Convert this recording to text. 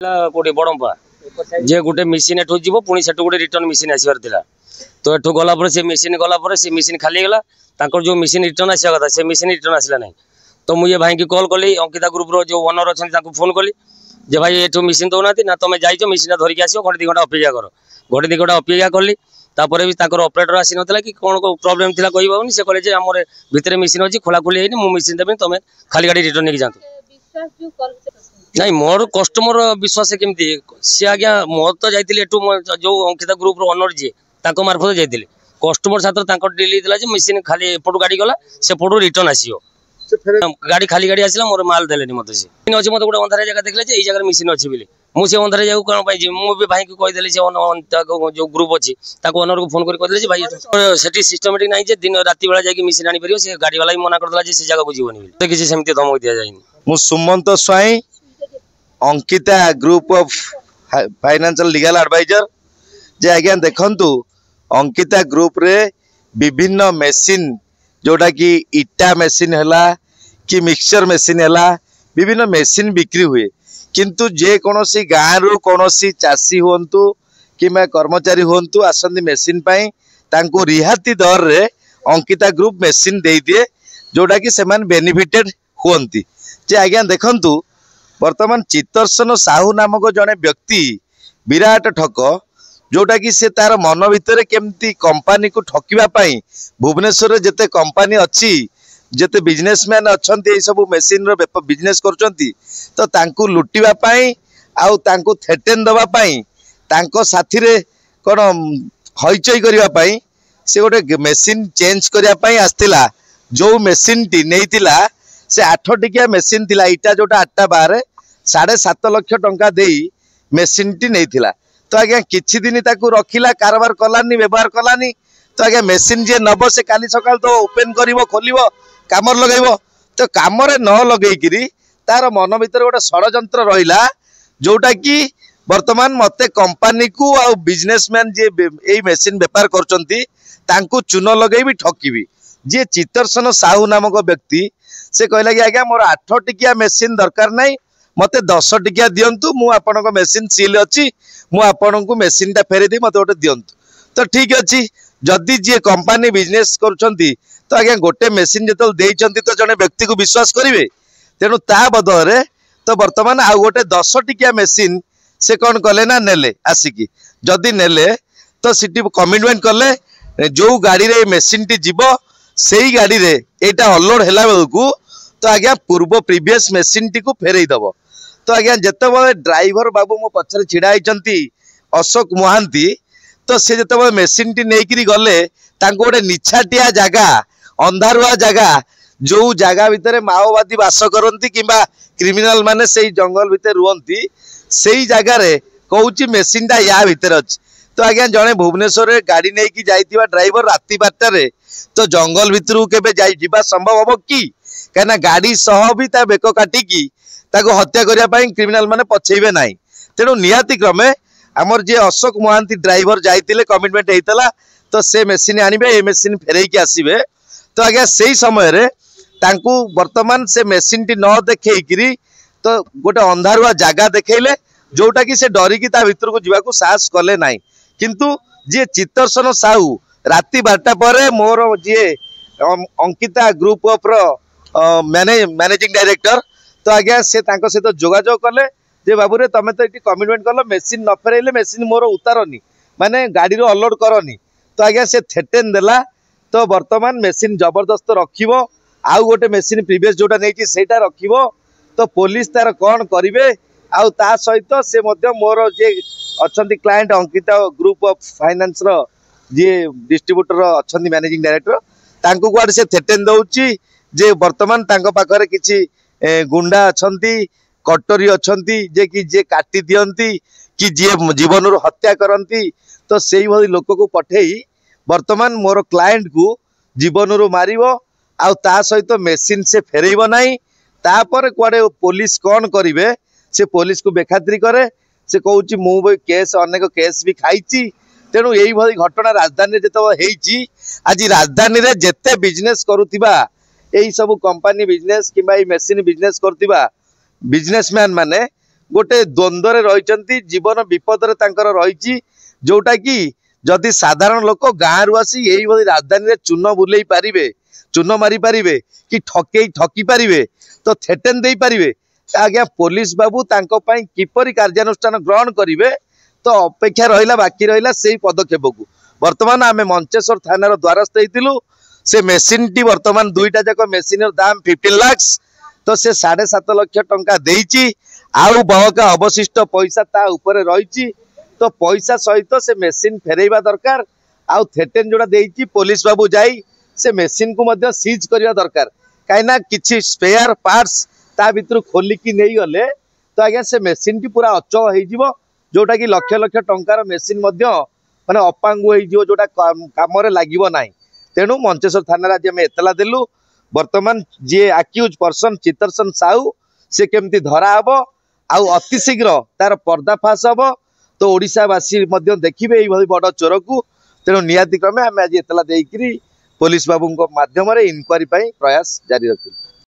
कोटे बड़म्पा जे गोटे मेसीन एठू जीव पुणी से गोटे रिटर्न मेसीन आसबार था तो एठू गला से मेसीन गला से मेसीन खाली गला जो मेसीन रिटर्न आसा कथा से मेसीन रिटर्न आसला ना तो मुझे भाई की कल कली अंकिता ग्रुप जो ओनर अच्छा फोन कली जे भाई एठू मेसीन दौना ना तुम जाइए मेसीन धरिक आस घंटे 2 घंटा अपेक्षा कर घंटे 2 घंटा अपेक्षा कली तापर भी ऑपरेटर आसी नाला कि कौन प्रोब्लेम थी कहीबानी से कहले आम भितर मेसीन अच्छी खोलाखोली है मुझे मेसीन देवी तुम खाली गाड़ी रिटर्न नहीं जातु नहीं मोर कस्टमर विश्वास केमती सी आज्ञा मोर तो जाइए जो अंकिता ग्रुप ओनर जी मार्फत जाइए कस्टमर साथ डिल होता मेसीन खाली एपटू गाड़ी गला से रिटर्न आसो गाड़ी खाली गाड़ी आसला मोर माल देले मत से अच्छे मत गोटे अंधारे जगह देखले ये जगह मेसीन अच्छी बोली मुझे अंधारे जगह कौन पाई मुझे भाई को कहीदेली जो ग्रुप अच्छी ओनर को फोन करदे भाई से सिस्टमेटिक ना दिन राति बेला जाकि मेसीन आनी पार से गाड़ी वाला भी मना करदेला से जगह बुझीबनी तो किसी सेमती धमक दि जाए मु Sumant Swain Ankita group of financial legal adviser जे आज्ञा देखंतु अंकिता ग्रुप रे विभिन्न मेसीन जोटा कि इटा मेसीन हैला कि मिक्सचर मेसीन हैला विभिन्न मेसीन बिक्री हुए किंतु जे कोनोसी गाँ रु कोनोसी चासी होंतु कि कर्मचारी होंतु आसंदी मेसीन पाई तांको रिहाती दर रे अंकिता ग्रुप मेसीन दे दिए जोटा कि सेमान बेनिफिटेड होंती जे आज्ञा देखंतु वर्तमान चित्तरसन साहू नामक जड़े व्यक्ति विराट ठक जोटा कि से तार मन भितर केमती कंपनी को ठकिबा पाई भुवनेश्वर जेते कंपनी अच्छी जेते बिजनेसमैन अच्छा सब मेसीन रो बिजनेस करचंती तो तांको लुटिबा पाई आउ तांको थेटेन दबा पाई तांको साथी रे कोन हईचई करिबा पाई से गोटे मेसीन चेंज करिया पाई आस्तिला जो मेसीन टी नेइतिला से 8 टिकिया मेसीन थिला इटा जोटा 8टा बारे 7.5 लाख टंका देई मेसीन टी नेइतिला तो आज्ञा किछि दिन ताकू रखिला कारबार कलानी व्यवहार कलानी तो आज्ञा मेसीन जे नब से काली सकाल तो ओपन करिवो खोलिवो कामर लगाइबो तो कामरे न लगेइकिरी तार मन भीतर गोटे षडयंत्र रहिला जोटा कि वर्तमान मते कंपनी को आ बिजनेसमैन जे एई मेसीन व्यापार करचंती तांकू चून लगेबी ठकीबी जे चित्तरसन साहू नामक व्यक्ति से कहला कि आज्ञा मोर 8 टिकिया मेसीन दरकार नहीं मते 10 टिकिया दियंतु मु आपनको मेसीन सील अच्छी मु आपनको मेसीन टा फेरे दे मते गोटे दियंतु तो ठीक अछि जदि जे कंपनी बिजनेस करचंती तो आज्ञा गोटे मेसीन जेतल देइचंती तो जने व्यक्ति को विश्वास करिवे तेनु ता बदले तो वर्तमान आ गोटे 10 टिकिया मेसीन से कौन कले ना नेले आसिकी जदि नेले तो सिटी कमिटमेंट कले जो गाड़ी रे मेसीन टी जीवो सेही गाड़ी रे एटा अनलोड हैला बेलकू तो आज्ञा पूर्व प्रीवियस मेसीन टी को फेरई दबो तो आज्ञा जेतेबेले ड्राइवर बाबू मो पछरे छिड़ा आइचंती अशोक महांती तो से जेतेबेले मेसीन टी नेइकिरी गले तांको गोटे निछाटिया जगह अंधारुआ जगह जो जगह भितर माओवादी वास करती किंबा क्रिमिनाल माने से जंगल भितर रुहंती सेही जगह रे कहूची मेसीन टा या भितर अछि तो आज्ञा जने भुवनेश्वर रे गाड़ी नेकी जाइतिबा ड्राइवर राति 12 रे तो जंगल भितर केबे जाई जिबा संभव हबो कि कहना गाड़ी सह भी ता बेक काटिकी ताको हत्या करिया पाई क्रिमिनाल माने पछेइबे नाही तेनु नियाति क्रमे हमर जे अशोक महांती ड्राइवर जाइतिले कमिटमेंट हेइतला तो से मेसीन आनिबे ए मेसीन फेरई के आसीबे तो आज्ञा सेही समय रे तांकू वर्तमान से मेसीन टी न देखैकिरी तो गोटे अंधारुआ जगह देखैले जोटा कि से डरी की ता भीतर को जीवा को साहस कले नाही किंतु जे चित्तरसन साहू राति 12टा पर मोर जे Ankita group of managing director तो आज्ञा से तांको सहित जोगाजोग कले जे बाबू रे तमे तो कमिटमेंट कल मेसीन न फेरैले मेसीन मोर उतारनी माने गाड़ी रो अनलोड करनी तो आज्ञा से थेटेन देला तो वर्तमान मेसीन जबरदस्त रखिबो आउ गोटे मेसीन प्रीवियस जोटा नेकी सेटा रखिबो तो पुलिस तार कौन करिवे आउ ता सहित से मध्य मोर जे अछंती client Ankita group of finance रो जे डिस्ट्रीब्यूटर अछंती मैनेजिंग डायरेक्टर तांको गुआड से थेटेन दउची जे वर्तमान तांको पाखरे किछि गुंडा अछंती कटोरी अछंती जे कि जे काटी दियंती कि जे जीवन रो हत्या करंती तो सेही भली लोक को पठेई वर्तमान मोर क्लाइंट को जीवन रो मारिबो आउ ता सहित मेसीन से फेरैबो नाही तापर कुआडे पुलिस कौन करिवे से पुलिस को बेखातिरी करे से कहूची मु केस अनेक केस भी खाइची तेणु यही भली घटना राजधानी जेतो हेइची आज राजधानी रे जेते बिजनेस करूतिबा एही सब कंपनी बिजनेस किबा ई मेसीन बिजनेस करतिबा बिजनेसमैन माने गोटे द्वंद्व रही जीवन विपद रही जोटा कि जदि साधारण लोक गाँव रु आसी यही राजधानी रे चून बुले पारे चून मारी पारे कि ठकी पारे तो थेटेन दे पारे आज्ञा पुलिस बाबू किपरि कार्यानुष्ठान ग्रहण करेंगे तो अपेक्षा रहा बाकी रहा से पदक्षेप को बर्तमान आम मंचेश्वर थाना द्वारस्थ होइतिलु से मेसीन टी बर्तमान दुईटा जाक मेसीन दाम 15 लाख तो से 7.5 लाख टंका देइची आउ बहका अवशिष्ट पैसा ता ऊपर रही तो पैसा सहित से मेसीन फेरैबा दरकार आउ थेटेन जोड़ा देइची पुलिस बाबू जाई से मेसीन को मध्य सीज करबा दरकार काइना किछि स्पेयर पार्ट्स ता भितर खोलिकी नहीं गले तो आज्ञा से मेसीन टी पूरा अचल हो जोटा कि लक्ष लक्ष टंकार मेसीन माने अपांगु हो जोटा काम लगे ना तेणु मंचेश्वर थाना आज आम एतला देलु बर्तमान जी आक्यूज पर्सन चितरसन साहू से केमती धरा हम आउ अति शीघ्र तार पर्दाफाश हम तो ओडिशावासी देखिए ये बड़ चोर को तेणु निहाती क्रमे आम आज एतला देकरी पुलिस बाबू माध्यम इनक्वारी प्रयास जारी रखिलु।